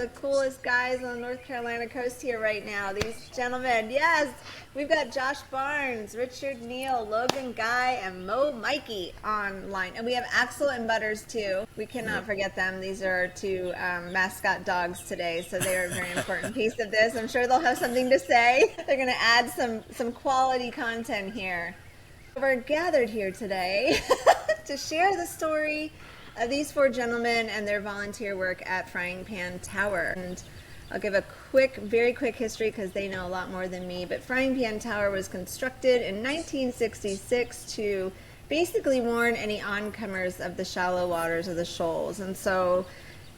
the coolest guys on the North Carolina coast here right now. These gentlemen, yes, we've got Josh Barnes, Richard Neal, Logan Guy, and Mo Mikey online. And we have Axel and Butters too. We cannot forget them. These are our two mascot dogs today, so they are a very important piece of this. I'm sure they'll have something to say. They're going to add some quality content here. We're gathered here today to share the story of these four gentlemen and their volunteer work at Frying Pan Tower. And I'll give a very quick history because they know a lot more than me. But Frying Pan Tower was constructed in 1966 to basically warn any oncomers of the shallow waters of the shoals. And so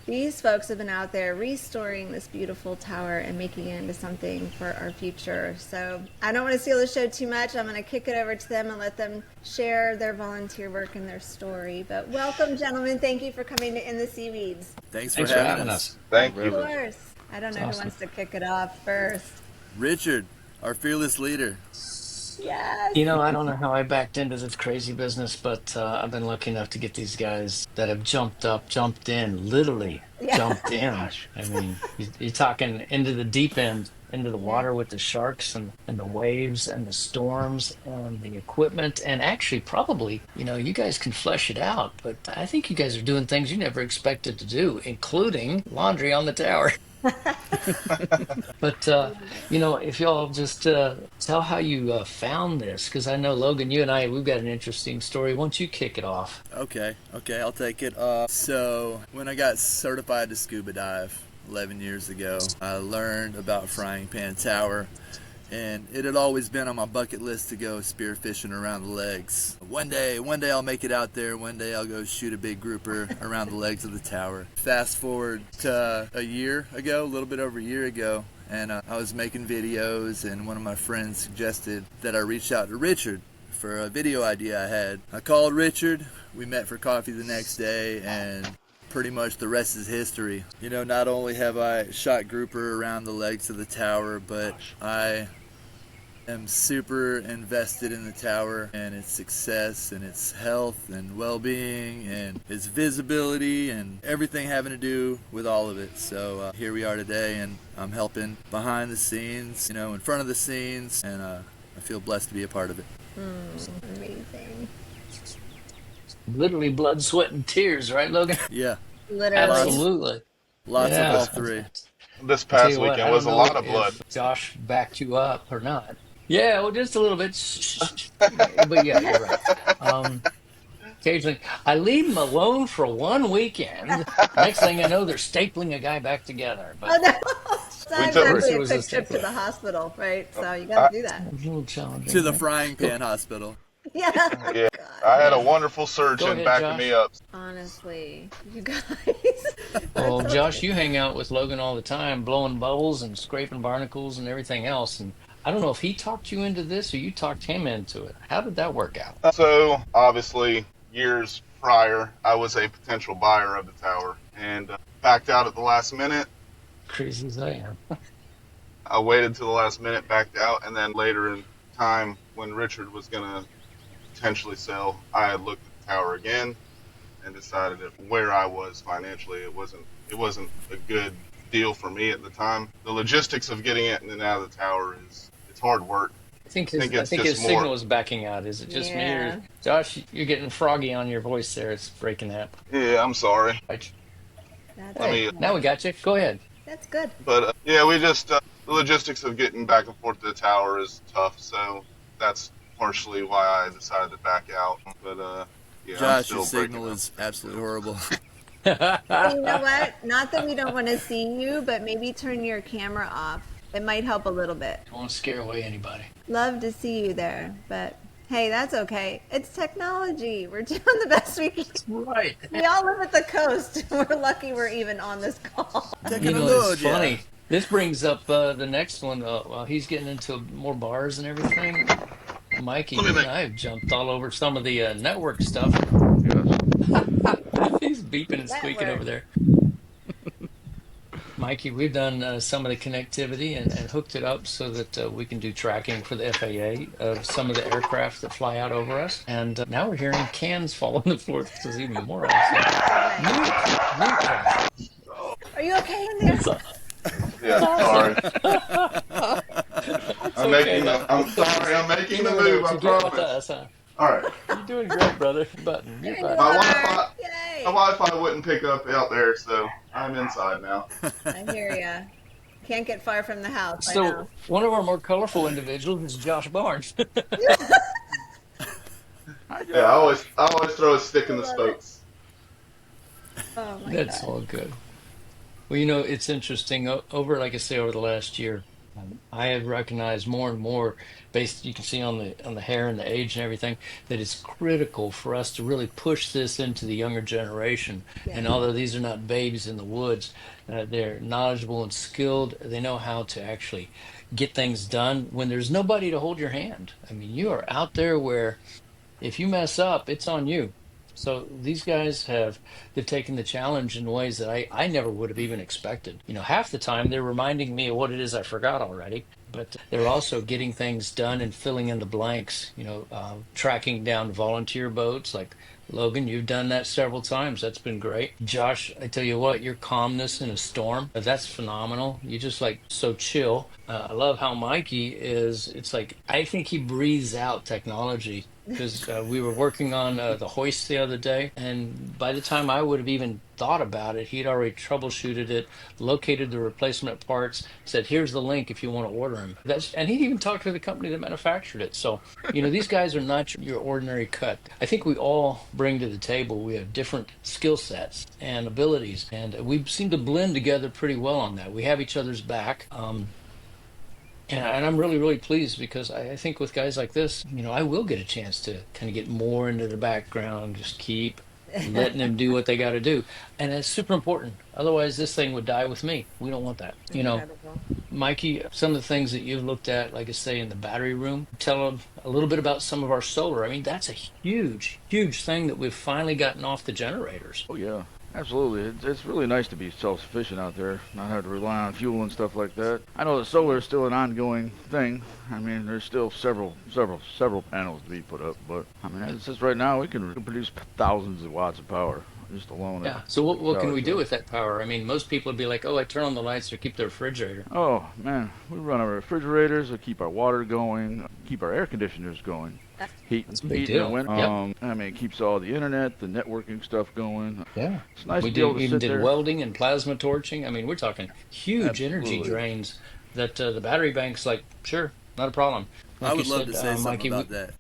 these folks have been out there restoring this beautiful tower and making it into something for our future. So I don't want to steal the show too much. I'm going to kick it over to them and let them share their volunteer work and their story. But welcome, gentlemen. Thank you for coming to In the Seaweeds. Thanks for having us. Thank you. Of course. I don't know who wants to kick it off first. Richard, our fearless leader. Yes. You know, I don't know how I backed into this crazy business, but I've been lucky enough to get these guys that have jumped in, literally jumped in. I mean, you're talking into the deep end, into the water with the sharks and the waves and the storms and the equipment. And actually, probably, you know, you guys can flesh it out, but I think you guys are doing things you never expected to do, including laundry on the tower. But you know, if y'all just tell how you found this, because I know Logan, you and we've got an interesting story. Why don't you kick it off? Okay, I'll take it. So when I got certified to scuba dive 11 years ago, I learned about Frying Pan Tower, and it had always been on my bucket list to go spearfishing around the legs. One day I'll make it out there. One day I'll go shoot a big grouper around the legs of the tower. Fast forward to a year ago, a little bit over a year ago, and I was making videos, and one of my friends suggested that I reach out to Richard for a video idea I had. I called Richard, we met for coffee the next day, and pretty much the rest is history. You know, not only have I shot grouper around the legs of the tower, but I am super invested in the tower and its success and its health and well-being and its visibility and everything having to do with all of it. So here we are today, and I'm helping behind the scenes, you know, in front of the scenes, and I feel blessed to be a part of it. Amazing. Literally blood, sweat, and tears, right, Logan? Yeah. Literally. Absolutely. Lots of all three. This past weekend was a lot of blood. Josh backed you up or not. Yeah, well, just a little bit. But yeah, you're right. Occasionally, I leave them alone for one weekend. Next thing I know, they're stapling a guy back together. But It's not exactly a quick trip to the hospital, right? So you got to do that. a little challenging. To the Frying Pan Hospital. Yeah. Yeah, I had a wonderful surgeon ahead, backing Josh. me up. Honestly, you guys. Well, Josh, you hang out with Logan all the time, blowing bubbles and scraping barnacles and everything else. And I don't know if he talked you into this or you talked him into it. How did that work out? So, obviously, years prior, I was a potential buyer of the tower and backed out at the last minute. Crazy as I am. I waited till the last minute, backed out, and then later in time, when Richard was going to potentially sell, I had looked at the tower again and decided that where I was financially, it wasn't a good deal for me at the time. The logistics of getting it in and out of the tower it's hard work. I think his signal is backing out. Is it just me or Josh? You're getting froggy on your voice there. It's breaking up. Yeah, I'm sorry. Now we got you. Go ahead. That's good. But yeah, we just the logistics of getting back and forth to the tower is tough. So that's partially why I decided to back out. But yeah, Josh, your signal is absolutely horrible. You know what? Not that we don't want to see you, but maybe turn your camera off. It might help a little bit. Don't want to scare away anybody. Love to see you there, but hey, that's okay. It's technology. We're doing the best we can. Right. We all live at the coast. We're lucky we're even on this call. You know, it's funny. This brings up the next one. While he's getting into more bars and everything, Mikey and I have jumped all over some of the network stuff. He's beeping and squeaking over there. Mikey, we've done some of the connectivity and hooked it up so that we can do tracking for the FAA of some of the aircraft that fly out over us. And now we're hearing cans fall on the floor. This is even more awesome. Are Are you okay in there? Yeah, sorry. It's I'm okay, making. man. I'm sorry. I'm making the Even move. though I you get with promise. us, huh? All right. You're doing great, brother. Button. You're There you button. My are. Wi-Fi. Yay. My Wi-Fi wouldn't pick up out there, so I'm inside now. I hear ya. Can't get far from the house. I know. So one of our more colorful individuals is Josh Barnes. Hi, Yeah, Josh. I always throw a stick I in the love it. spokes. Oh my That's God. all good. Well, you know, it's interesting. Over, like I say, over the last year, I have recognized more and more, based you can see on the hair and the age and everything, that it's critical for us to really push this into the younger generation. Yeah. And although these are not babes in the woods, they're knowledgeable and skilled. They know how to actually get things done when there's nobody to hold your hand. I mean, you are out there where if you mess up, it's on you. So these guys they've taken the challenge in ways that I never would have even expected. You know, half the time they're reminding me of what it is I forgot already, but they're also getting things done and filling in the blanks, you know, tracking down volunteer boats like Logan, you've done that several times. That's been great. Josh, I tell you what, your calmness in a storm, that's phenomenal. You just like so chill. I love how Mikey is. It's like, I think he breathes out technology because we were working on the hoist the other day, and by the time I would have even thought about it, he'd already troubleshooted it, located the replacement parts, said, "Here's the link if you want to order them." And he even talked to the company that manufactured it. So, you know, these guys are not your ordinary cut. I think we all bring to the table. We have different skill sets and abilities, and we seem to blend together pretty well on that. We have each other's back. And I'm really, really pleased because I think with guys like this, you know, I will get a chance to kind of get more into the background, just keep letting them do what they got to do. And it's super important. Otherwise, this thing would die with me. We don't want that. You know, Incredible. Mikey, some of the things that you've looked at, like I say, in the battery room, tell them a little bit about some of our solar. I mean, that's a huge, huge thing that we've finally gotten off the generators. Oh yeah, absolutely. It's really nice to be self-sufficient out there, not have to rely on fuel and stuff like that. I know the solar is still an ongoing thing. I mean, there's still several panels to be put up, but I mean, it's just right now we can produce thousands of watts of power just alone. Yeah. So what can we do with that power? I mean, most people would be like, "Oh, I turn on the lights or keep the refrigerator." Oh man, we run our refrigerators, we keep our water going, keep our air conditioners going. Heat, That's a big heat in deal. the winter. Yep. I mean, it keeps all the internet, the networking stuff going. Yeah. It's nice We to be able to even sit did there. welding and plasma torching. I mean, we're talking huge energy Absolutely. drains that the battery bank's like, sure, not a problem. I Like you would love said, to say something Mikey, about that.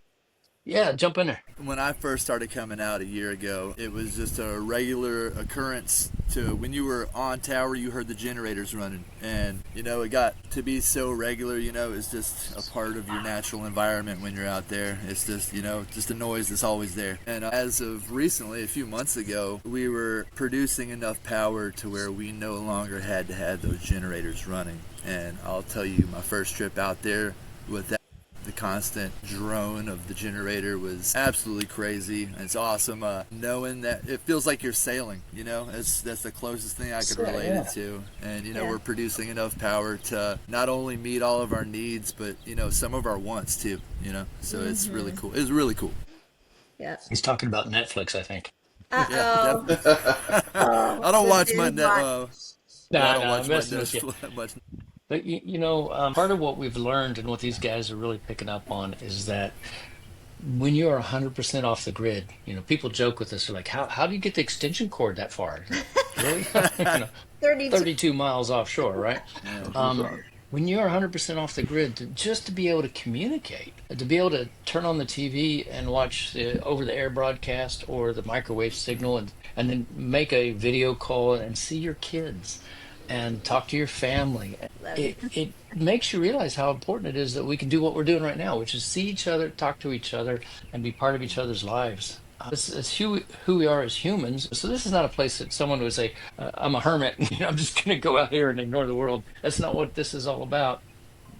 yeah, jump in there. When I first started coming out a year ago, it was just a regular occurrence to when you were on tower, you heard the generators running. And, you know, it got to be so regular, you know, it's just a part of your natural environment when you're out there. It's just, you know, just a noise that's always there. And as of recently, a few months ago, we were producing enough power to where we no longer had to have those generators running. And I'll tell you, my first trip out there with that, the constant drone of the generator was absolutely crazy. It's awesome knowing that it feels like you're sailing, you know. That's the closest thing I could relate it to. And, you know, we're producing enough power to not only meet all of our needs, but, you know, some of our wants too, you know. So it's really cool. It's really cool. Yeah. He's talking about Netflix, I think. Yeah, Uh-oh. I don't The watch my binge watch. I No, don't no, I'm watch my messing with you. Netflix much. But you know, part of what we've learned and what these guys are really picking up on is that when you're 100% off the grid, you know, people joke with us, they're like, how do you get the extension cord that far? Really? You know, 32. 32 miles offshore, right? Yeah. When you're 100% off the grid, just to be able to communicate, to be able to turn on the TV and watch the over-the-air broadcast or the microwave signal and then make a video call and see your kids and talk to your family. Love it. It makes you realize how important it is that we can do what we're doing right now, which is see each other, talk to each other, and be part of each other's lives. It's who we are as humans. So this is not a place that someone would say, I'm a hermit, you know, I'm just going to go out here and ignore the world. That's not what this is all about.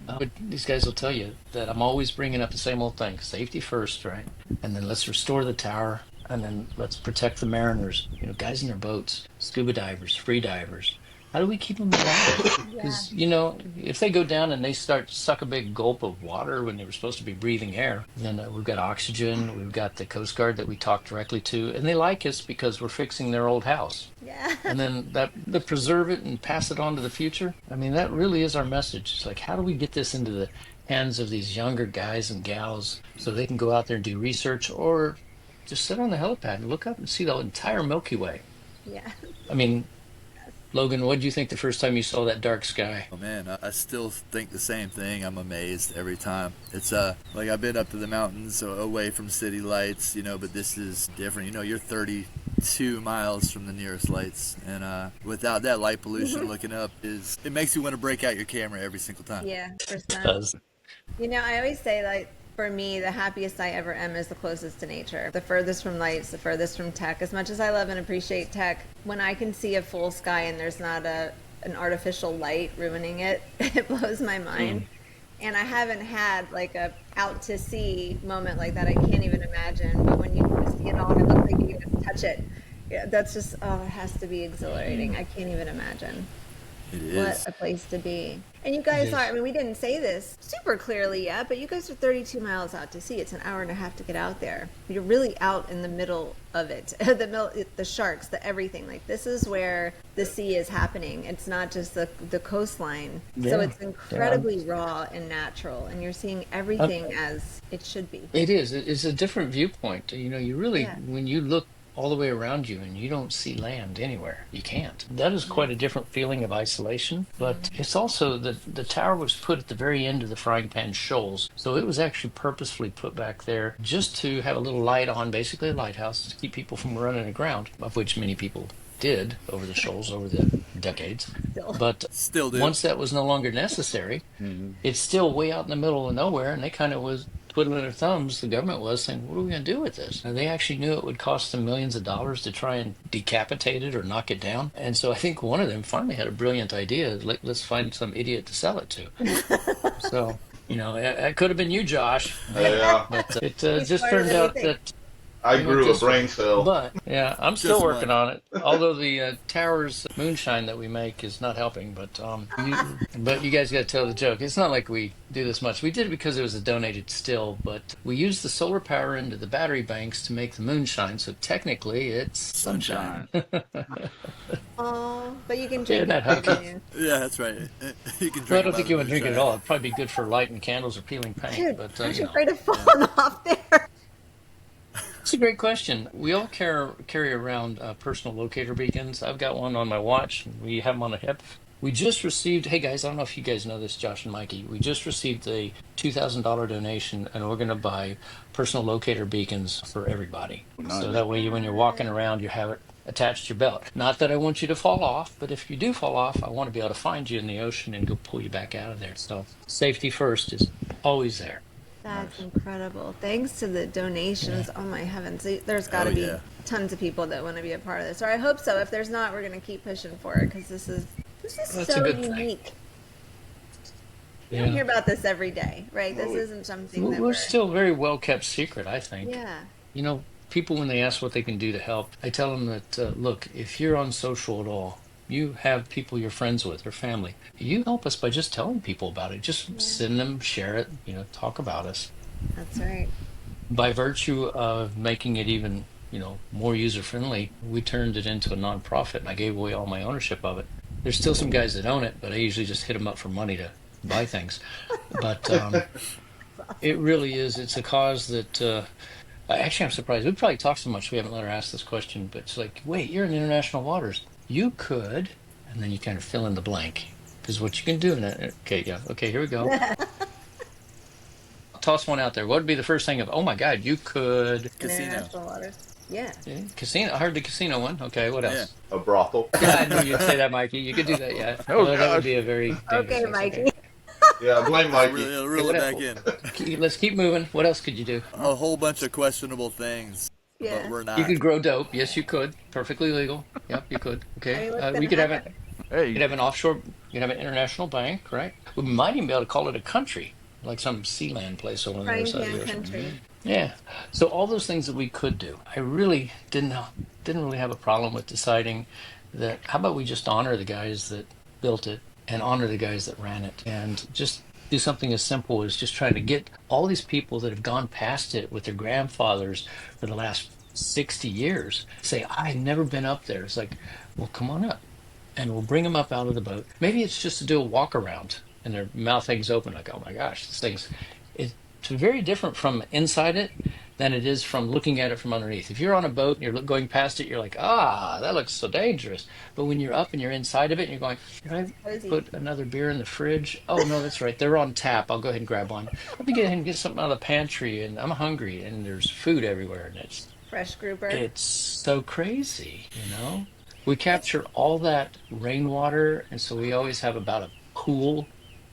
But these guys will tell you that I'm always bringing up the same old thing, safety first, right? And then let's restore the tower, and then let's protect the mariners, you know, guys in their boats, scuba divers, free divers. how do we keep them alive? Yeah. Because, if they go down and they start to suck a big gulp of water when they were supposed to be breathing air, then we've got oxygen, we've got the Coast Guard that we talk directly to, and they like us because we're fixing their old house. Yeah. And then the preserve it and pass it on to the future. I mean, that really is our message. It's like, how do we get this into the hands of these younger guys and gals so they can go out there and do research or just sit on the helipad and look up and see the entire Milky Way. Yeah. I mean, Logan, what did you think the first time you saw that dark sky? Oh man, I still think the same thing. I'm amazed every time. It's like I've been up to the mountains away from city lights, but this is different. You're 32 miles from the nearest lights, and without that light pollution, looking up it makes you want to break out your camera every single time. Yeah, It 100%. does. I always say, like, for me, the happiest I ever am is the closest to nature. The furthest from lights, the furthest from tech. As much as I love and appreciate tech, when I can see a full sky and there's not an artificial light ruining it, it blows my mind. And I haven't had like a out to sea moment like that. I can't even imagine. But when you see it all, it looks like you can just touch it. Yeah, that's just, it has to be exhilarating. I can't even imagine. It is. What a place to be. And you guys It are, is. I mean, we didn't say this super clearly yet, but you guys are 32 miles out to sea. It's an hour and a half to get out there. You're really out in the middle of it. The sharks, the everything. Like, this is where the sea is happening. It's not just the coastline. So Yeah. it's incredibly raw and natural. And you're seeing everything as it should be. It is. It's a different viewpoint. You really, Yeah. when you look all the way around you and you don't see land anywhere, you can't. That is quite a different feeling of isolation. But it's also the tower was put at the very end of the Frying Pan Shoals. So it was actually purposefully put back there just to have a little light on, basically a lighthouse, to keep people from running aground, of which many people did over the shoals over the decades. Still. But Still do. once that was no longer necessary, it's still way out in the middle of nowhere, and they kind of was twiddling their thumbs. The government was saying, what are we going to do with this? And they actually knew it would cost them millions of dollars to try and decapitate it or knock it down. And so I think one of them finally had a brilliant idea. Let's find some idiot to sell it to. So, it could have been you, Josh. Yeah, But it He's just smarter turned than we out think. that I grew a just- brain cell. But yeah, I'm still Just working one. on it. Although the tower's moonshine that we make is not helping. But you guys got to tell the joke. It's not like we do this much. We did it because it was a donated still, but we used the solar power into the battery banks to make the moonshine. So technically, it's sunshine. Oh, but you can Yeah, drink that it. helps. can't you? Yeah, that's right. You can drink. Well, I don't by think the you would drink it at moonshine. all. It'd probably be good for lighting candles or peeling paint. Dude, But aren't you afraid of falling off there? It's a great question. We all carry around personal locator beacons. I've got one on my watch. We have them on the hip. We just received, hey guys, I don't know if you guys know this, Josh and Mikey. We just received a $2,000 donation, and we're going to buy personal locator beacons for everybody. So that way, when you're walking around, you have it attached to your belt. Not that I want you to fall off, but if you do fall off, I want to be able to find you in the ocean and go pull you back out of there. So safety first is always there. That's incredible. Thanks to the donations. Oh my heavens. There's got to Oh, be yeah. tons of people that want to be a part of this. Or I hope so. If there's not, we're going to keep pushing for it because this is That's a so good thing. unique. You don't Yeah. hear about this every day, right? This isn't something that We're still a very well kept secret, I think. Yeah. People, when they ask what they can do to help, I tell them that, look, if you're on social at all, you have people you're friends with or family, you help us by just telling people about it. Just send them, share it, talk about us. That's right. By virtue of making it even, more user-friendly, we turned it into a nonprofit, and I gave away all my ownership of it. There's still some guys that own it, but I usually just hit them up for money to buy things. But it really is. It's a cause that... Actually, I'm surprised. We probably talked so much we haven't let her ask this question, but it's like, wait, you're in international waters. You could, and then you kind of fill in the blank. Because what you can do in it. Okay, here we go. Toss one out there. What would be the first thing of, oh my God, you could. Casino. International waters. Yeah. Casino. I heard the casino one. Okay, what else? A brothel. Yeah, I knew you'd say that, Mikey. You could do that, yeah. Oh, Well, that would gosh. be a very dangerous Okay, thing. Mikey. Yeah, blame Mikey. Reel it back in. Let's keep moving. What else could you do? A whole bunch of questionable things, Yeah. but we're not. You could grow dope. Yes, you could. Perfectly legal. Yep, you could. Okay. I mean, what's We gonna could have happen? You could have an offshore. You could have an international bank, right? We might even be able to call it a country. like some Sealand place over on the other Frying side of Pan the ocean. Country. Yeah. So all those things that we could do, I really didn't really have a problem with deciding that how about we just honor the guys that built it and honor the guys that ran it and just do something as simple as just trying to get all these people that have gone past it with their grandfathers for the last 60 years say, I've never been up there. It's like, well, come on up and we'll bring them up out of the boat. Maybe it's just to do a walk around and their mouth hangs open like, oh my gosh, this thing's it's very different from inside it than it is from looking at it from underneath. If you're on a boat and you're going past it, you're like, ah, that looks so dangerous. But when you're up and you're inside of it and you're going, can I Cozy. put another beer in the fridge? Oh no, that's right. They're on tap. I'll go ahead and grab one. Let me get ahead and get something out of the pantry and I'm hungry and there's food everywhere and Fresh grouper. it's so crazy, you know? We capture all that rainwater, and so we always have about a pool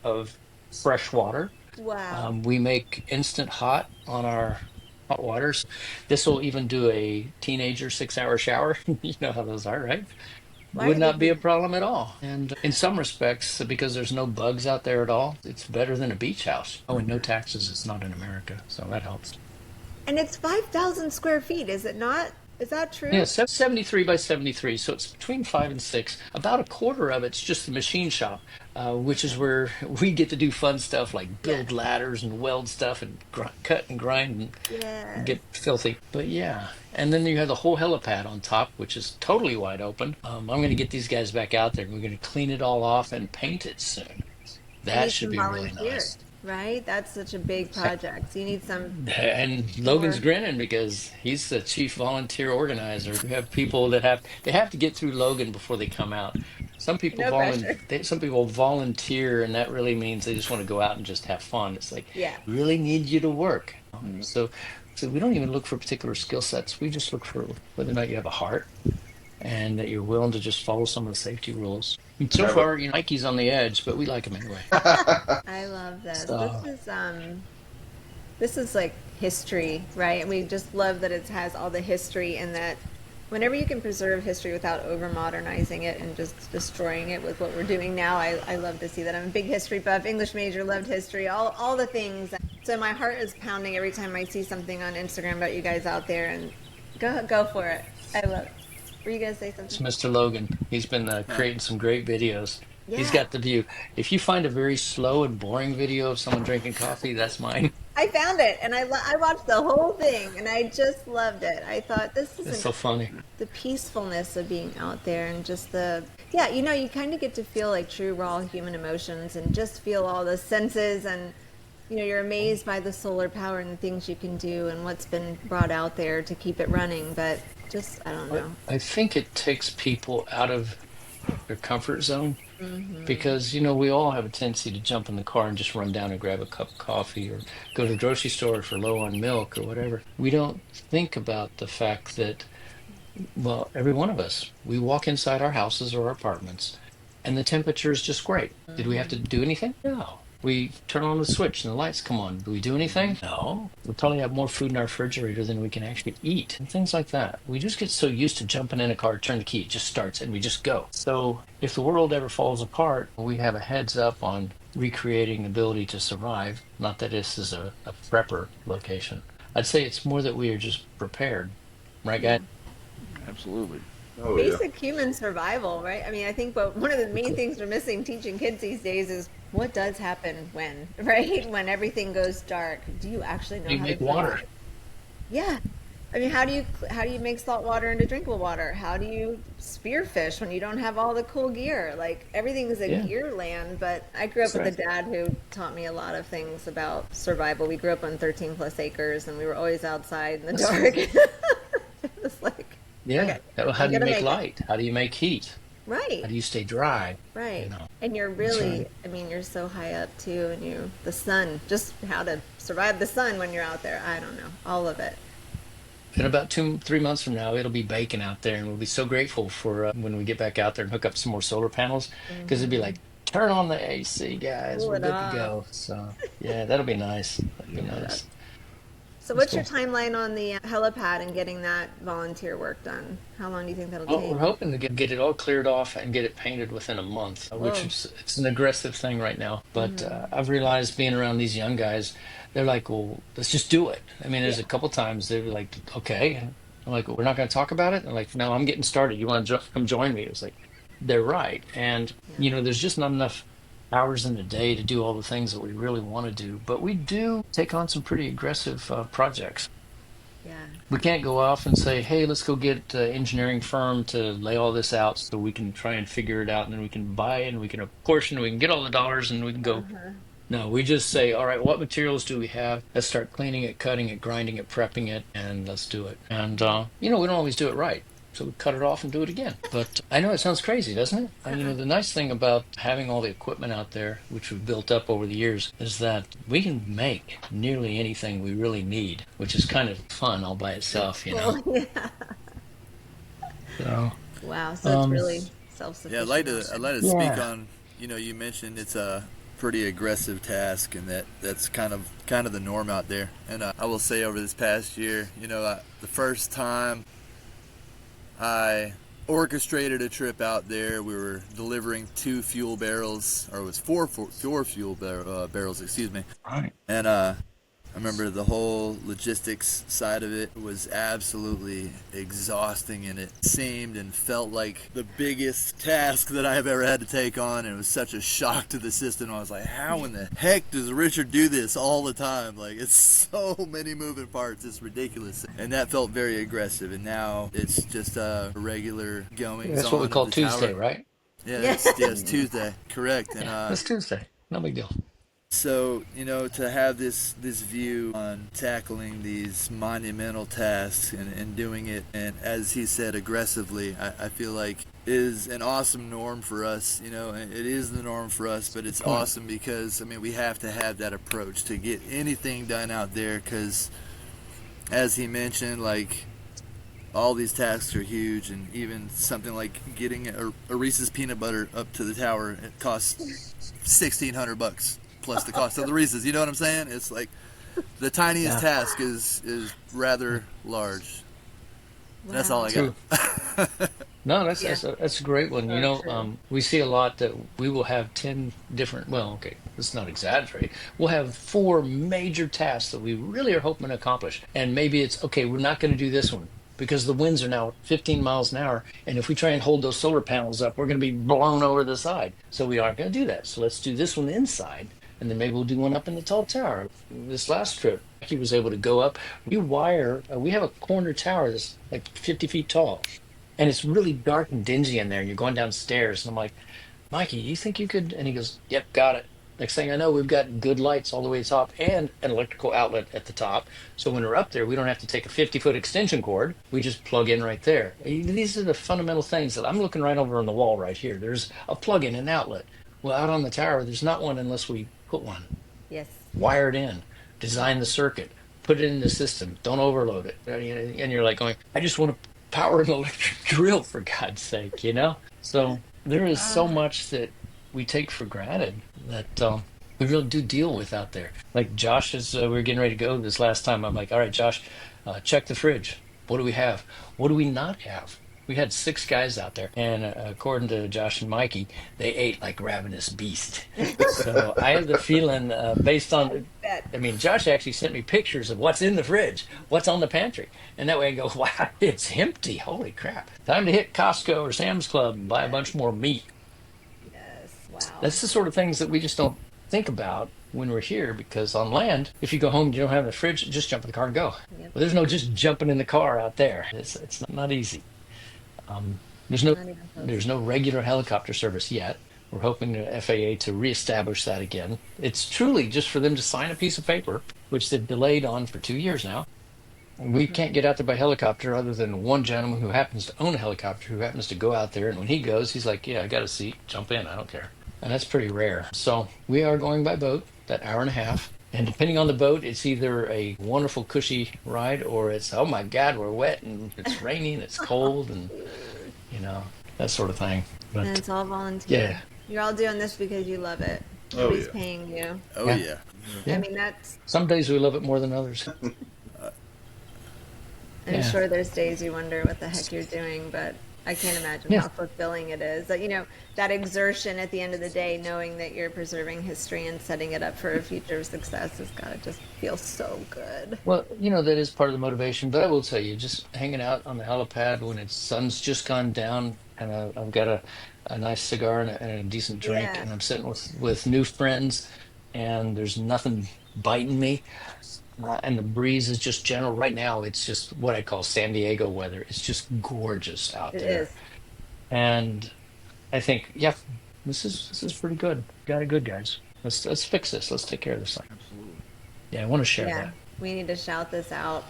of fresh water. Wow. We make instant hot on our hot waters. This will even do a teenager 6-hour shower. You know how those are, right? Why Would do not they be a do- problem at all. And in some respects, because there's no bugs out there at all, it's better than a beach house. Oh, and no taxes. It's not in America, so that helps. And it's 5,000 square feet, is it not? Is that true? Yeah, 73 by 73, so it's between 5 and 6. About a quarter of it's just the machine shop, which is where we get to do fun stuff like build ladders and weld stuff and cut and grind and Yes. get filthy. But yeah, and then you have the whole helipad on top, which is totally wide open. I'm going to get these guys back out there and we're going to clean it all off and paint it soon. You That need should some be really volunteers, nice. right? That's such a big project. So you need some And Logan's more. grinning because he's the chief volunteer organizer. We have people that have to get through Logan before they come out. No pressure. Some people volunteer, and that really means they just want to go out and just have fun. It's like Yeah. we really need you to work. So we don't even look for particular skill sets. We just look for whether or not you have a heart and that you're willing to just follow some of the safety rules. And so Never. far, Mikey's on the edge, but we like him anyway. I love this. So This is like history, right? And we just love that it has all the history and that whenever you can preserve history without over modernizing it and just destroying it with what we're doing now, I love to see that. I'm a big history buff, English major, loved history, all the things. So my heart is pounding every time I see something on Instagram about you guys out there, and go for it. I love it. Were you gonna say It's something? Mr. Logan. He's been creating some great videos. He's Yeah. got the view. If you find a very slow and boring video of someone drinking coffee, that's mine. I found it, and I watched the whole thing, and I just loved it. I thought this is It's so funny. the peacefulness of being out there, and just you kind of get to feel like true raw human emotions, and just feel all the senses, and you're amazed by the solar power and the things you can do, and what's been brought out there to keep it running. But just I don't know. I think it takes people out of their comfort zone because we all have a tendency to jump in the car and just run down and grab a cup of coffee or go to the grocery store if we're low on milk or whatever. We don't think about the fact that, well, every one of us, we walk inside our houses or our apartments and the temperature is just great. Did we have to do anything? No. We turn on the switch and the lights come on. Do we do anything? No. We probably have more food in our refrigerator than we can actually eat and things like that. We just get so used to jumping in a car, turn the key, it just starts and we just go. So if the world ever falls apart, we have a heads up on recreating the ability to survive. Not that this is a prepper location. I'd say it's more that we are just prepared. Right, guys? Absolutely. Oh yeah. Basic human survival, right? I mean, I think one of the main things we're missing teaching kids these days is what does happen when, right? When everything goes dark. Do you actually know You how make to water. survive? Yeah. I mean, how do you make salt water into drinkable water? How do you spearfish when you don't have all the cool gear? Like everything is a Yeah. gear land, but I grew up That's with a dad who taught me a lot of things about survival. We grew up on 13 plus acres and we were always outside in the dark. It was like, Yeah. okay, How do you gotta make make it. light? How do you make heat? right. How do you stay dry? Right. You know. And you're really, I mean, you're so high up too, and the sun, just how to survive the sun when you're out there. I don't know, all of it. In about 2-3 months from now, it'll be baking out there, and we'll be so grateful for when we get back out there and hook up some more solar panels, because it'd be like, turn on the AC, guys, Cool we're it good off. to go. So yeah, that'll be nice. That'll be nice. So what's your timeline on the helipad and getting that volunteer work done? How long do you think that'll Well, take? we're hoping to get it all cleared off and get it painted within a month, which Whoa. is it's an aggressive thing right now. But I've realized being around these young guys, they're like, well, let's just do it. I mean, there's a couple times they're like, okay. I'm like, we're not going to talk about it. They're like, no, I'm getting started. You want to come join me? It's like, they're right. And, there's just not enough hours in the day to do all the things that we really want to do. But we do take on some pretty aggressive projects. Yeah. We can't go off and say, hey, let's go get an engineering firm to lay all this out so we can try and figure it out, and then we can buy it and we can apportion, we can get all the dollars and we can go. No, we just say, all right, what materials do we have? Let's start cleaning it, cutting it, grinding it, prepping it, and let's do it. And, we don't always do it right. So we cut it off and do it again. But I know it sounds crazy, doesn't it? The nice thing about having all the equipment out there, which we've built up over the years, is that we can make nearly anything we really need, which is kind of fun all by itself, Well, yeah. So, Wow. So it's really self-sufficient. Yeah, I'd like to Yeah. speak on, you mentioned it's a pretty aggressive task, and that's kind of the norm out there. And I will say over this past year, the first time I orchestrated a trip out there, we were delivering 2 fuel barrels, or it was four fuel barrels, excuse me. right. And I remember the whole logistics side of it was absolutely exhausting, and it seemed and felt like the biggest task that I have ever had to take on, and it was such a shock to the system. I was like, how in the heck does Richard do this all the time? Like, it's so many moving parts, it's ridiculous. And that felt very aggressive, and now it's just a regular going. That's what we call Tuesday, right? Yeah, Yes. yes, Tuesday, correct. And It's Tuesday. No big deal. so, to have this view on tackling these monumental tasks and doing it, and as he said, aggressively, I feel like is an awesome norm for us. And it is the norm for us, but it's awesome because, we have to have that approach to get anything done out there, because as he mentioned, like, all these tasks are huge, and even something like getting a Reese's peanut butter up to the tower, it costs $1,600 plus the cost of the Reese's. You know what I'm saying? It's like the tiniest task is rather large. Wow. That's all I got. No, that's a great one. True. We see a lot that we will have 10 different, well, okay, let's not exaggerate. We'll have 4 major tasks that we really are hoping to accomplish. And maybe it's, okay, we're not going to do this one because the winds are now 15 miles an hour. And if we try and hold those solar panels up, we're going to be blown over the side. So we aren't going to do that. So let's do this one inside. And then maybe we'll do one up in the tall tower. This last trip, he was able to go up. We have a corner tower that's like 50 feet tall. And it's really dark and dingy in there. And you're going downstairs. And I'm like, Mikey, you think you could? And he goes, yep, got it. Next thing I know, we've got good lights all the way to the top and an electrical outlet at the top. So when we're up there, we don't have to take a 50-foot extension cord. We just plug in right there. These are the fundamental things that I'm looking right over on the wall right here. There's a plug-in and outlet. Well, out on the tower, there's not one unless we put one. Yes. Wire it in, design the circuit, put it in the system, don't overload it. And you're like going, I just want to power an electric drill, for God's sake, So there is so much that we take for granted that we really do deal with out there. Like Josh, as we were getting ready to go this last time, I'm like, all right, Josh, check the fridge. What do we have? What do we not have? We had 6 guys out there, and according to Josh and Mikey, they ate like ravenous beasts. So I have the feeling, based on, Josh actually sent me pictures of what's in the fridge, what's on the pantry, and that way I go, wow, it's empty. Holy crap! Time to hit Costco or Sam's Club and buy a bunch more meat. Yes. Wow. That's the sort of things that we just don't think about when we're here, because on land, if you go home and you don't have the fridge, just jump in the car and go. Yep. Well, there's no just jumping in the car out there. It's not easy. There's no regular helicopter service yet. We're hoping the FAA to reestablish that again. It's truly just for them to sign a piece of paper, which they've delayed on for 2 years now. We can't get out there by helicopter other than one gentleman who happens to own a helicopter who happens to go out there. And when he goes, he's like, yeah, I got a seat, jump in, I don't care. And that's pretty rare. So we are going by boat, that hour and a half. And depending on the boat, it's either a wonderful, cushy ride, or it's, oh my God, we're wet and it's raining, and it's cold, and, that sort of thing. But And it's all volunteer. yeah, You're all doing this because you love it. Oh, Nobody's yeah. paying you. Oh, Yeah. yeah. I mean, that's some days we love it more than others. I'm sure there's days you wonder what the heck you're doing, but I can't imagine Yeah. how fulfilling it is. That, that exertion at the end of the day, knowing that you're preserving history and setting it up for a future success has got to just feel so good. Well, that is part of the motivation. But I will tell you, just hanging out on the helipad when it's sun's just gone down, and I've got a nice cigar and a decent drink, Yeah, and I'm sitting with new friends, and there's nothing biting me, and the breeze is just gentle. Right now, it's just what I call San Diego weather. It's just gorgeous out it there, is. and I think, yeah, this is pretty good. Got it good, guys. Let's fix this. Let's take care of this thing. Absolutely. Yeah, I want to share Yeah, that. we need to shout this out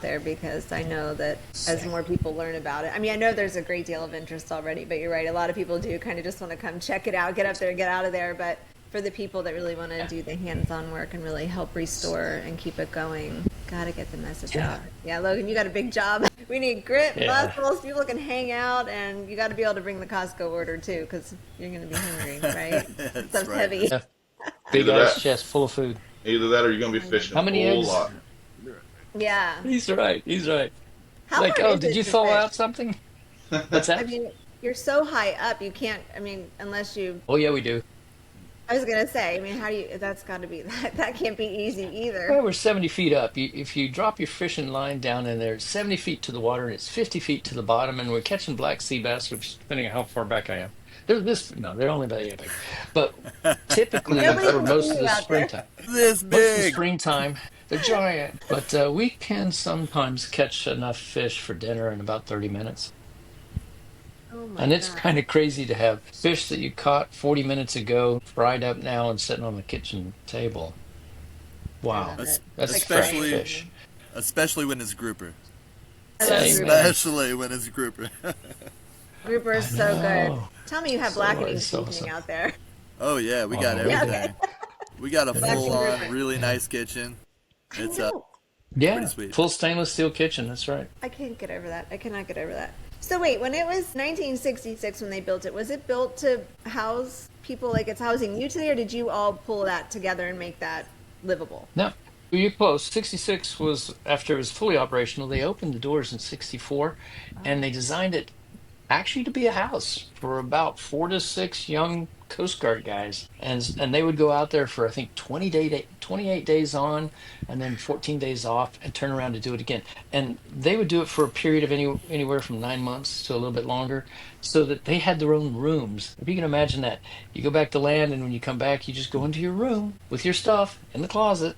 there because I know that as more people learn about it. I mean, I know there's a great deal of interest already, but you're right. A lot of people do kind of just want to come check it out, get up there, get out of there. But for the people that really want to do the hands-on work and really help restore and keep it going, gotta get the message out. Yeah, Logan, you got a big job. We need grit, Yeah. muscles, people can hang out, and you got to be able to bring the Costco order too, because you're going to be hungry, right? That's Stuff's right. heavy. Yeah. Big Either ice that- chest full of food. Either that or you're gonna be fishing How a many whole eggs? lot. Yeah. He's right. He's right. How Like, hard oh, is did it you to thaw fish? out something? What's I that? mean, you're so high up, you can't. I mean, unless you. Oh, yeah, we do. I was gonna say. I mean, how do you? That's got to be that. That can't be easy Well, either. we're 70 feet up. If you drop your fishing line down in there, it's 70 feet to the water and it's 50 feet to the bottom, and we're catching black sea bass, which depending on how far back I am. They're only about that big. But typically Nobody for can most see of you the out there. springtime, This most of the big. springtime, they're giant. But we can sometimes catch enough fish for dinner in about 30 minutes. Oh my And it's god. kind of crazy to have fish that you caught 40 minutes ago, fried up now and sitting on the kitchen table. I Wow. love it. That's Like fresh Especially- fish. Especially when it's grouper. I love Same, grouper. man. Especially when it's grouper. Grouper is so good. know. Tell me you have So blackening it's so seasoning awesome. out there. Oh yeah, we got Oh, Yeah, everything. okay. We got a Blackening full-on, grouper. really nice kitchen. I It's know. Yeah, pretty sweet. full stainless steel kitchen. That's right. I can't get over that. I cannot get over that. So wait, when it was 1966 when they built it, was it built to house people like it's housing you today, or did you all pull that together and make that livable? No, you're close. 66 was after it was fully operational. They opened the doors in 64, and they designed it actually to be a house for about 4 to 6 young Coast Guard guys, and they would go out there for I think 28 days on, and then 14 days off, and turn around to do it again. And they would do it for a period of anywhere from 9 months to a little bit longer, so that they had their own rooms. If you can imagine that, you go back to land, and when you come back, you just go into your room with your stuff in the closet.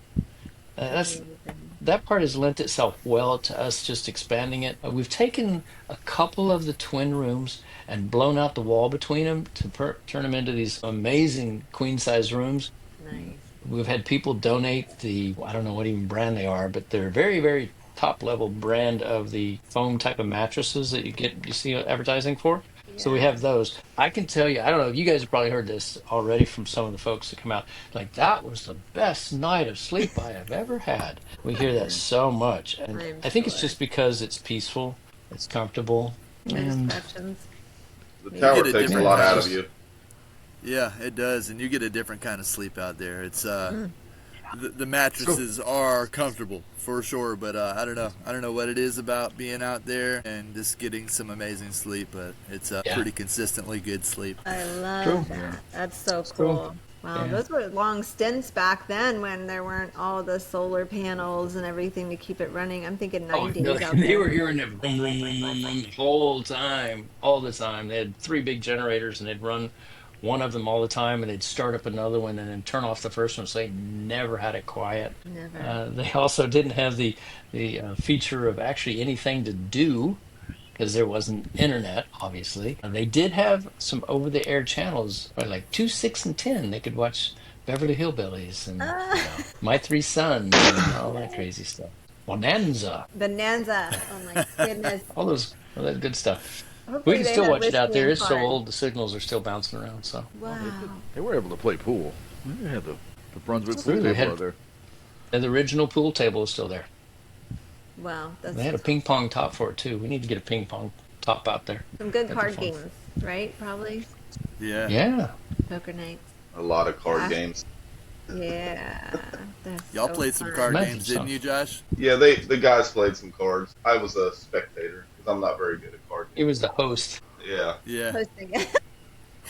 That part has lent itself well to us just expanding it. We've taken a couple of the twin rooms and blown out the wall between them to turn them into these amazing queen size rooms. Nice. We've had people donate I don't know what even brand they are, but they're very, very top level brand of the foam type of mattresses that you see advertising for. So we have those. I can tell you, I don't know, you guys have probably heard this already from some of the folks that come out. Like, that was the best night of sleep I have ever had. We hear that so much. And I'm I think it's sure. just because it's peaceful, it's comfortable, No and distractions. The You tower get a takes a different lot out house. of you. Yeah, it does, and you get a different kind of sleep out there. It's the mattresses are comfortable for sure, but I don't know what it is about being out there and just getting some amazing sleep, but it's pretty consistently good sleep. I love True. that. That's so True. cool. Wow, Yeah. those were long stints back then when there weren't all the solar panels and everything to keep it running. I'm thinking Oh, 90s no, out they there. were hearing it vroom, vroom, vroom, vroom, vroom the whole time, all the time. They had 3 big generators, and they'd run one of them all the time, and they'd start up another one and then turn off the first one. So they never had it quiet. Never. They also didn't have the feature of actually anything to do because there wasn't internet, obviously. They did have some over-the-air channels, like 2, 6, and 10. They could watch Beverly Hillbillies and My Three Sons and all that crazy stuff. Bonanza, Bonanza. Oh my goodness. all that good stuff. We Hopefully can they still had watch it out whiskey there. and It's so fun. old, the signals are still bouncing around. So Wow. They were able to play pool. They had the Brunswick pool Absolutely. table out there. and the original pool table is still there. Wow. That's They had a ping pong top for it too. We need to get a ping pong top out there. some good That'd be card fun. games, right? Probably Yeah. Yeah. poker nights. A lot of card Ah. games. Yeah, that's Y'all so played some fun. card Imagine games, didn't some. you, Josh? Yeah, the guys played some cards. I was a spectator because I'm not very good at card He games. was the host. Yeah, Yeah. Hosting it.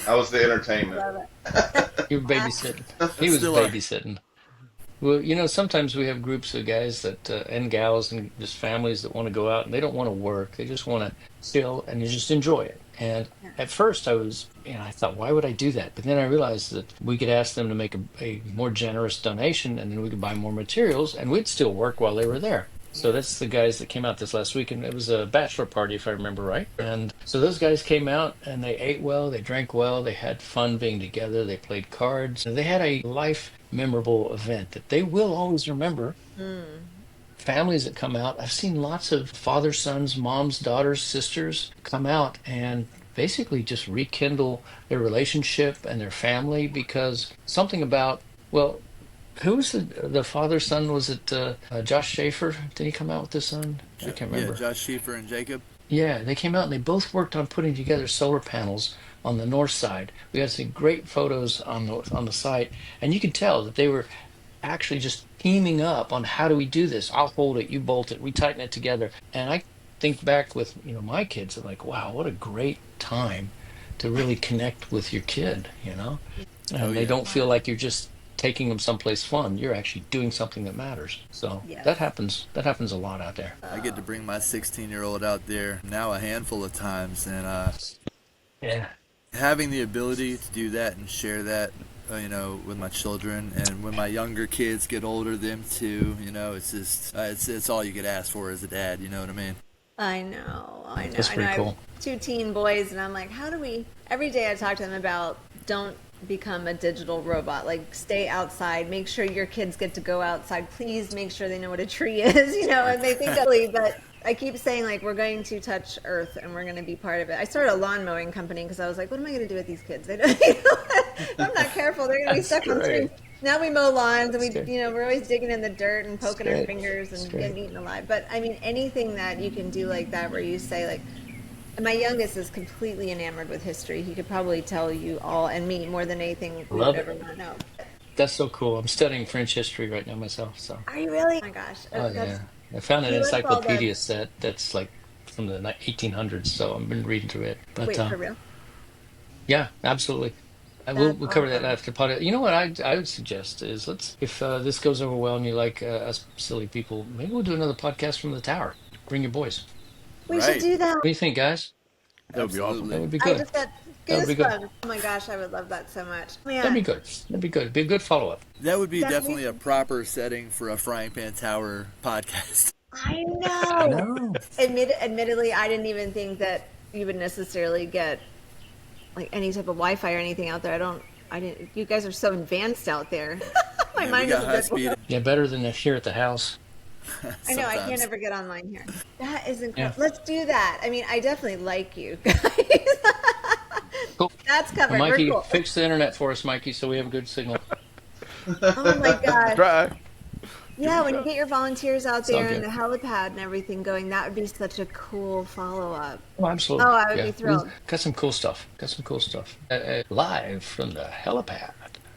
I was the I entertainment. love it. You were babysitting. He That's was still our. babysitting. Well, sometimes we have groups of guys that and gals and just families that want to go out and they don't want to work. They just want to chill and just enjoy it. And Yeah. at first I thought, why would I do that? But then I realized that we could ask them to make a more generous donation and then we could buy more materials and we'd still work while they were there. So that's the guys that came out this last week, and it was a bachelor party, if I remember right. And so those guys came out and they ate well, they drank well, they had fun being together, they played cards, and they had a life memorable event that they will always remember. Mm. Families that come out, I've seen lots of fathers, sons, moms, daughters, sisters come out and basically just rekindle their relationship and their family because something about, well, who was the father son? Was it Josh Schaefer? Did he come out with his son? I can't Yeah, remember. Josh Schieffer and Jacob. Yeah, they came out and they both worked on putting together solar panels on the north side. We had some great photos on the site, and you could tell that they were actually just teaming up on how do we do this? I'll hold it, you bolt it, we tighten it together. And I think back with my kids, and like, wow, what a great time to really connect with your kid. Oh And they yeah. don't feel like you're just taking them someplace fun. You're actually doing something that matters. So Yes. that happens a lot out there. I get to bring my 16-year-old out there now a handful of times, and Yeah. having the ability to do that and share that, with my children, and when my younger kids get older, them too. It's just it's all you could ask for as a dad. You know what I mean? I know. That's I know. pretty I cool. have two teen boys, and I'm like, how do we? Every day I talk to them about don't become a digital robot. Like, stay outside. Make sure your kids get to go outside. Please make sure they know what a tree is. And they think silly, but I keep saying, like, we're going to touch Earth and we're going to be part of it. I started a lawn mowing company because I was like, what am I going to do with these kids? They don't, if I'm not careful, they're going to be That's stuck on great. trees. Now we mow lawns and That's good. we're always digging in the dirt and poking our great. fingers That's and great. getting eaten alive. But I mean, anything that you can do like that, where you say, like, my youngest is completely enamored with history. He could probably tell you all and me more than anything we would Love ever it. want to know. That's so cool. I'm studying French history right now myself. So, Are you really? Oh my gosh. oh That's, yeah, I found an he loves all the, encyclopedia set that's like from the 1800s. So I've been reading through it. But wait, for real? yeah, absolutely. We'll That's cover that awesome. after pod. You know what I would suggest is if this goes over well and you like us silly people, maybe we'll do another podcast from the tower. Bring your boys. We should Right. do that. What do you think, guys? That would be awesome. That Absolutely. would be I good. just got That would be good. goosebumps. Oh my gosh, I would love that so much. That'd be Man, good. That'd be good. It'd be a good follow up. That would be that definitely a makes, proper setting for a Frying Pan Tower podcast. I I know. know. Admittedly, I didn't even think that you would necessarily get like any type of Wi-Fi or anything out there. I didn't. You guys are so advanced out there. My Yeah, we mind is got a high bit speed blown. Yeah, better than here at the house. I know I can't sometimes. ever get online here. That is Yeah. incredible. Let's do that. I mean, I definitely like you guys. Cool. That's Well, covered. Mikey, We're cool. fix the internet for us, Mikey, so we have a good signal. Oh my gosh. Try. Yeah, when you get your volunteers out It's all there and good. the helipad and everything going, that would be such a cool follow-up. Oh, absolutely. Oh, I would Yeah, be we thrilled. got some cool stuff. Live from the helipad.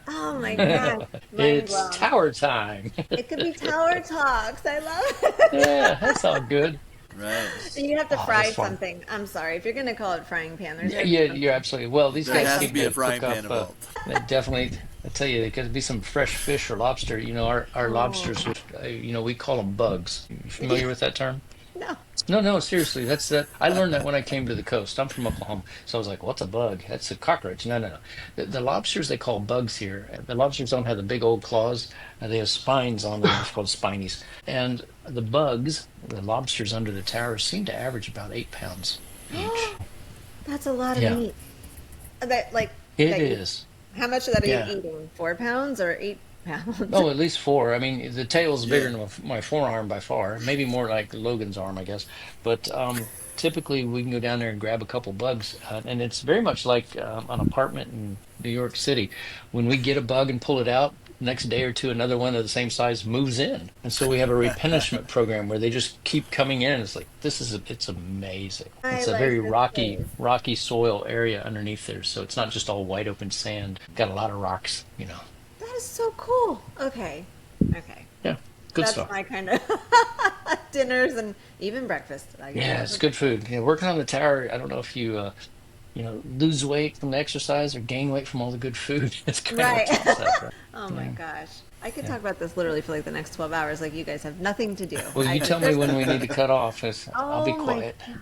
Oh my gosh. Mind It's blown. tower time. It could be Tower Talks. I love it. Yeah, that's all good. Right. And you have to Oh, fry that's fun. something. I'm sorry. If you're going to call it frying pan, there's Yeah, got to yeah, be something. you're absolutely. Well, these There guys has seem to be a to frying cook pan up. involved. They definitely. I tell you, there could be some fresh fish or lobster. Our lobsters. Oh, We call them bugs. You familiar with that term? no. No, seriously. That's that. I learned that when I came to the coast. I'm from Oklahoma, so I was like, "What's a bug? That's a cockroach." No. The lobsters they call bugs here. The lobsters don't have the big old claws. They have spines on them. It's called spinies. And the bugs, the lobsters under the tower, seem to average about 8 pounds each. That's a lot of Yeah, meat. That, like, it that you, is. how much of that are you Yeah. eating? 4 pounds or 8 pounds? Oh, at least four. I mean, the tail's bigger Yeah. than my forearm by far. Maybe more like Logan's arm, I guess. But typically, we can go down there and grab a couple bugs, and it's very much like an apartment in New York City. When we get a bug and pull it out, next day or two, another one of the same size moves in, and so we have a replenishment program where they just keep coming in. It's like it's amazing. I It's a like very this rocky, place. rocky soil area underneath there, so it's not just all wide open sand. Got a lot of rocks. That is so cool. Okay. Okay. Yeah, good That's stuff. my kind of dinners and even breakfast. Yeah, it's good food. Yeah, working on the tower. I don't know if you lose weight from the exercise or gain weight from all the good food. It's kind of what Right. keeps that, right? Oh my Yeah. gosh. I could Yeah. talk about this literally for like the next 12 hours. Like you guys have nothing to do. Well, you tell me when we need to cut off. I'll be Oh my quiet. gosh.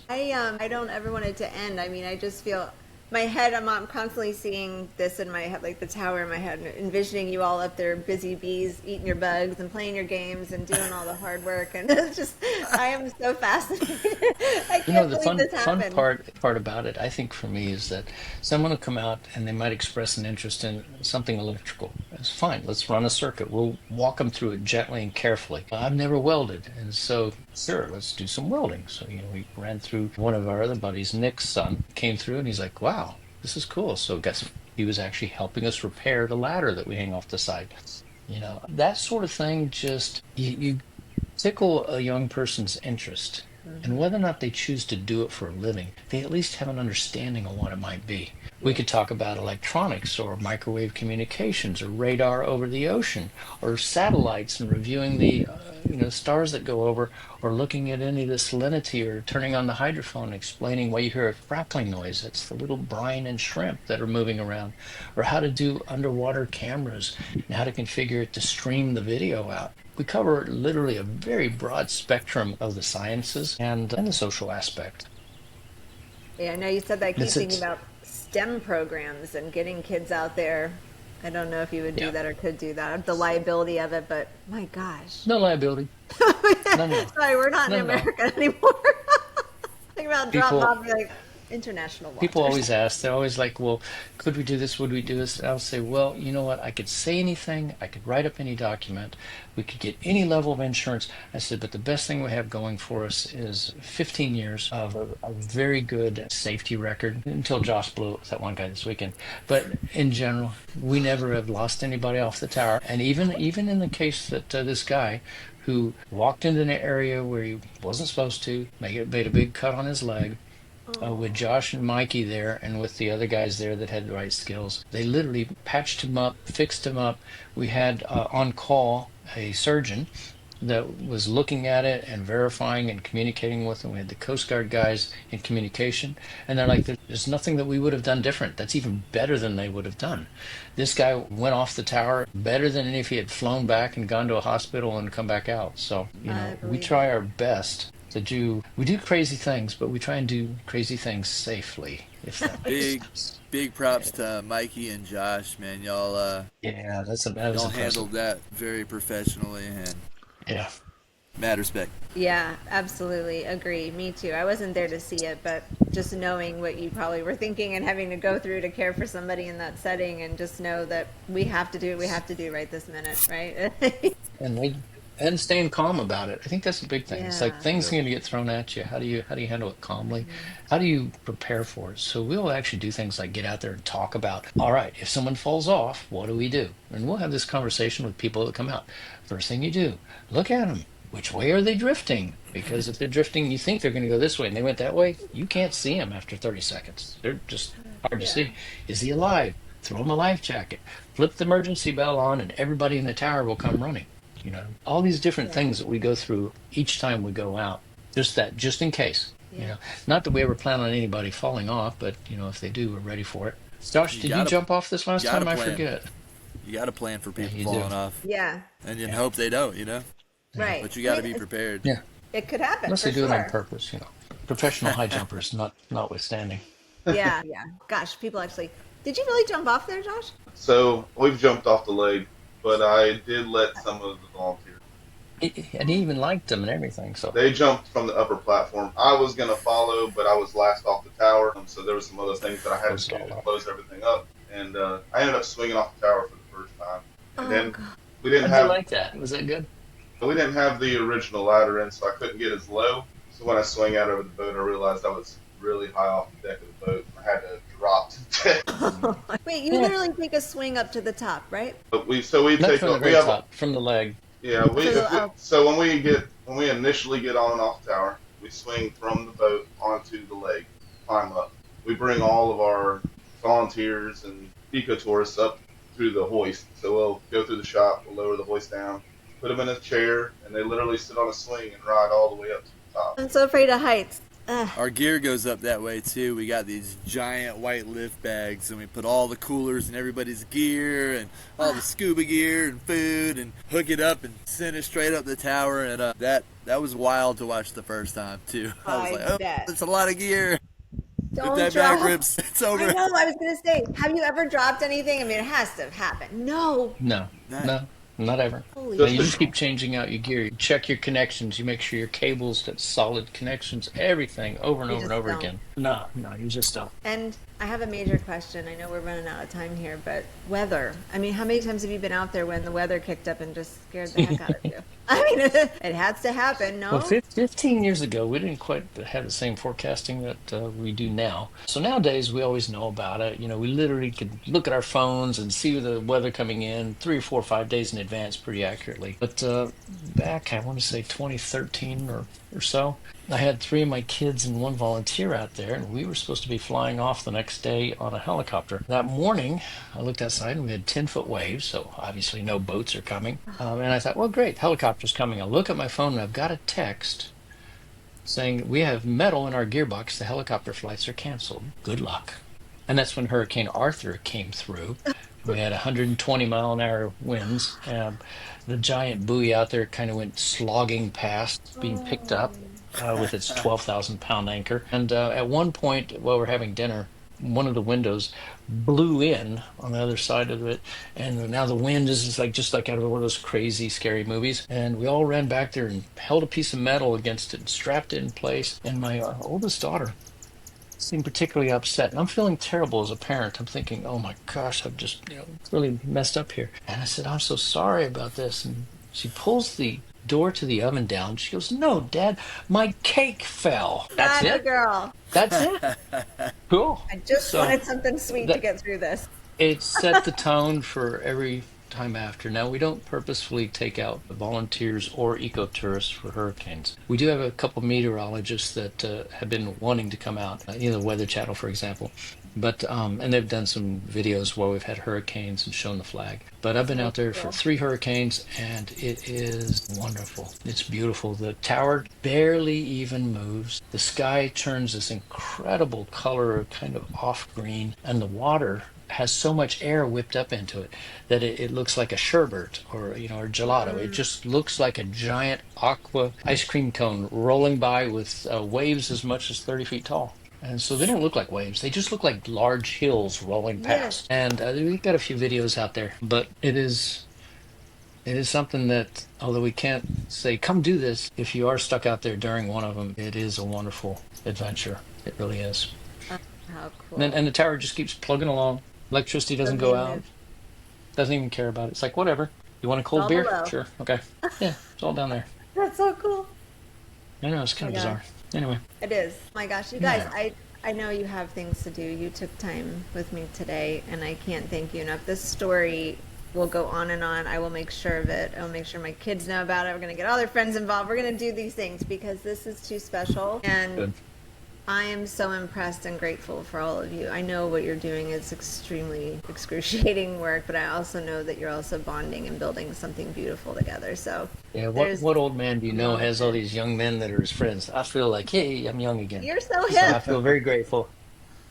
I don't ever want it to end. I mean, I just feel my head, I'm constantly seeing this in my head, like the tower in my head, envisioning you all up there, busy bees, eating your bugs and playing your games and doing all the hard work. And it's just, I am so fascinated. I can't The believe this fun happened. part about it, I think for me, is that someone will come out and they might express an interest in something electrical. It's fine. Let's run a circuit. We'll walk them through it gently and carefully. I've never welded, and so sure, let's do some welding. So we ran through. One of our other buddies, Nick's son, came through, and he's like, "Wow, this is cool." So guess he was actually helping us repair the ladder that we hang off the side. That sort of thing. Just you tickle a young person's interest. And whether or not they choose to do it for a living, they at least have an understanding of what it might be. We could talk about electronics or microwave communications or radar over the ocean or satellites and reviewing the stars that go over, or looking at any of the salinity, or turning on the hydrophone and explaining why you hear a crackling noise. It's the little brine and shrimp that are moving around, or how to do underwater cameras and how to configure it to stream the video out. We cover literally a very broad spectrum of the sciences and the social aspect. Yeah, I know you said that. I keep It's- thinking it's- about STEM programs and getting kids out there. I don't know if you would do Yeah. that or could do that. The liability of it, but my gosh. No liability. No. Sorry, we're not in No. America anymore. Think about drop People- off, like international waters. People always ask, they're always like, well, could we do this? Would we do this? And I'll say, well, you know what? I could say anything. I could write up any document. We could get any level of insurance. I said, but the best thing we have going for us is 15 years of a very good safety record, until Josh blew it with that one guy this weekend. But in general, we never have lost anybody off the tower. And even in the case that this guy who walked into an area where he wasn't supposed to, made a big cut on his leg, with Josh and Mikey there, and with the other guys there that had the right skills. They literally patched him up, fixed him up. We had on call a surgeon that was looking at it and verifying and communicating with him. We had the Coast Guard guys in communication, and they're like, there's nothing that we would have done different. That's even better than they would have done. This guy went off the tower better than if he had flown back and gone to a hospital and come back out. So, we try our best to do. We do crazy things, but we try and do crazy things safely. If that makes sense. Big props to Mikey and Josh, man. Y'all Yeah, that was y'all impressive. handled that very professionally, and Yeah. mad respect. Yeah, absolutely agree. Me too. I wasn't there to see it, but just knowing what you probably were thinking and having to go through to care for somebody in that setting, and just know that we have to do what we have to do right this minute, right? And staying calm about it. I think that's a big thing. It's like Yeah. things are going to get thrown at you. How do you handle it calmly? How do you prepare for it? So we'll actually do things like get out there and talk about, all right, if someone falls off, what do we do? And we'll have this conversation with people that come out. First thing you do, look at them. Which way are they drifting? Because if they're drifting, you think they're going to go this way, and they went that way, you can't see them after 30 seconds. They're just hard to see. Is he alive? Throw him a life jacket. Flip the emergency bell on, and everybody in the tower will come running. All these different things that we go through each time we go out. Just in case. Not that we ever plan on anybody falling off, but if they do, we're ready for it. Josh, did you jump off this last time? I forget. You got to plan for people you falling do. off, Yeah, and you hope they don't. right. But you got to I mean, be prepared. Yeah. It could happen. Unless for they do it on sure. purpose, Professional high jumpers, notwithstanding. Yeah. Gosh, people actually. Did you really jump off there, Josh? So we've jumped off the leg, but I did let some of the volunteers. And he even liked them and everything. So They jumped from the upper platform. I was going to follow, but I was last off the tower, so there were some other things that I had to do to close everything up. And I ended up swinging off the tower for the first time. And then God. we didn't how'd you have like that? Was that good? the original ladder in, so I couldn't get as low. So when I swung out over the boat, I realized I was really high off the deck of the boat. I had to drop to deck. Wait, you literally take a swing up to the top, right? But we Not take from the we very have top, from the leg. Yeah, so when we initially get on and off the tower, we swing from the boat onto the leg, climb up. We bring all of our volunteers and eco tourists up through the hoist. So we'll go through the shop, we'll lower the hoist down, put them in a chair, and they literally sit on a swing and ride all the way up to the top. I'm so afraid of heights. Ugh. Our gear goes up that way too. We got these giant white lift bags, and we put all the coolers and everybody's gear and all the scuba gear and food, and hook it up and send it straight up the tower. And that was wild to watch the first time too. I was like, oh, bet. that's a lot of gear. Don't If that drop. bag rips, it's over. I know. I was gonna say, have you ever dropped anything? I mean, it has to have happened. No. No, not ever. Holy No, Just you the- just keep changing out your gear. You check your connections. You make sure your cables got solid connections. Everything over and You over and just over don't. again. No, you just don't. And I have a major question. I know we're running out of time here, but weather. I mean, how many times have you been out there when the weather kicked up and just scared the heck out of you? I mean, it has to happen, no? Well, 15 years ago, we didn't quite have the same forecasting that we do now. So nowadays, we always know about it. You know, we literally could look at our phones and see the weather coming in 3 or 4 or 5 days in advance pretty accurately. But back, I want to say 2013 or so, I had 3 of my kids and 1 volunteer out there, and we were supposed to be flying off the next day on a helicopter. That morning, I looked outside and we had 10-foot waves, so obviously no boats are coming. And I thought, well, great, helicopter's coming. I look at my phone and I've got a text saying, we have metal in our gearbox, the helicopter flights are canceled. Good luck. And that's when Hurricane Arthur came through. We had 120-mile-an-hour winds. The giant buoy out there kind of went slogging past, being picked up with its 12,000-pound anchor. And at one point, while we're having dinner, one of the windows blew in on the other side of it, and now the wind is just like out of one of those crazy, scary movies. And we all ran back there and held a piece of metal against it and strapped it in place. And my oldest daughter seemed particularly upset, and I'm feeling terrible as a parent. I'm thinking, oh my gosh, I've just really messed up here. And I said, I'm so sorry about this. And she pulls the door to the oven down. She goes, no, Dad, my cake fell. That's Not a it. girl. That's it. Cool. I just So wanted something sweet to get through this. it set the tone for every time after. Now, we don't purposefully take out volunteers or eco-tourists for hurricanes. We do have a couple meteorologists that have been wanting to come out, the Weather Channel, for example. But and they've done some videos where we've had hurricanes and shown the flag. But I've been out there for 3 hurricanes, and it is wonderful. It's beautiful. The tower barely even moves. The sky turns this incredible color, kind of off green, and the water has so much air whipped up into it that it looks like a sherbet or or gelato. It just looks like a giant aqua ice cream cone rolling by with waves as much as 30 feet tall. And so they don't look like waves. They just look like large hills rolling past. And we've got a few videos out there. But it is something that, although we can't say, come do this, if you are stuck out there during one of them, it is a wonderful adventure. It really is. How cool. And the tower just keeps plugging along. Electricity doesn't go out. Doesn't even care about it. It's like, whatever. You want a cold All beer? below. Sure. Okay. Yeah, it's all down there. That's so cool. I know, it's kind of my God. bizarre. Anyway. It is. Oh my gosh, you guys, Yeah. I know you have things to do. You took time with me today, and I can't thank you enough. This story will go on and on. I will make sure of it. I will make sure my kids know about it. We're going to get all their friends involved. We're going to do these things because this is too special. And Good. I am so impressed and grateful for all of you. I know what you're doing is extremely excruciating work, but I also know that you're also bonding and building something beautiful together. So Yeah, there's- what old man do you know has all these young men that are his friends? I feel like, hey, I'm young again. you're so So I hip. feel very grateful.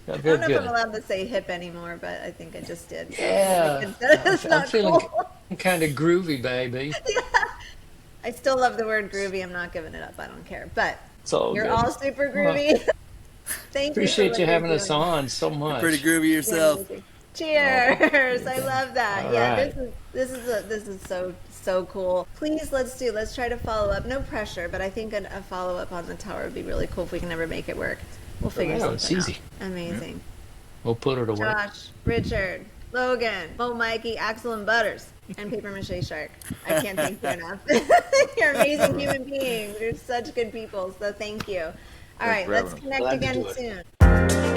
I I feel don't know if I'm good. allowed to say hip anymore, but I think I just did. So Yeah, it's I'm not feeling cool. kind of groovy, baby. I still love the word groovy. I'm not giving it up. I don't care. But It's all you're good. all super groovy. Thank you. Appreciate for you what having you're us doing. on so much. Pretty groovy You're yourself. amazing. Cheers! I love that. All Yeah, right. this is so cool. Please, let's try to follow up. No pressure, but I think a follow up on the tower would be really cool if we can ever make it work. We'll figure Yeah, something it's easy. out. Amazing. We'll put her to work. Josh, Richard, Logan, Mo, Mikey, Axel, and Butters, and Paper Mache Shark. I can't thank you enough. You're amazing human beings. You're such good people. So thank you. All right, Thanks for let's having us. connect Glad to again do it. soon.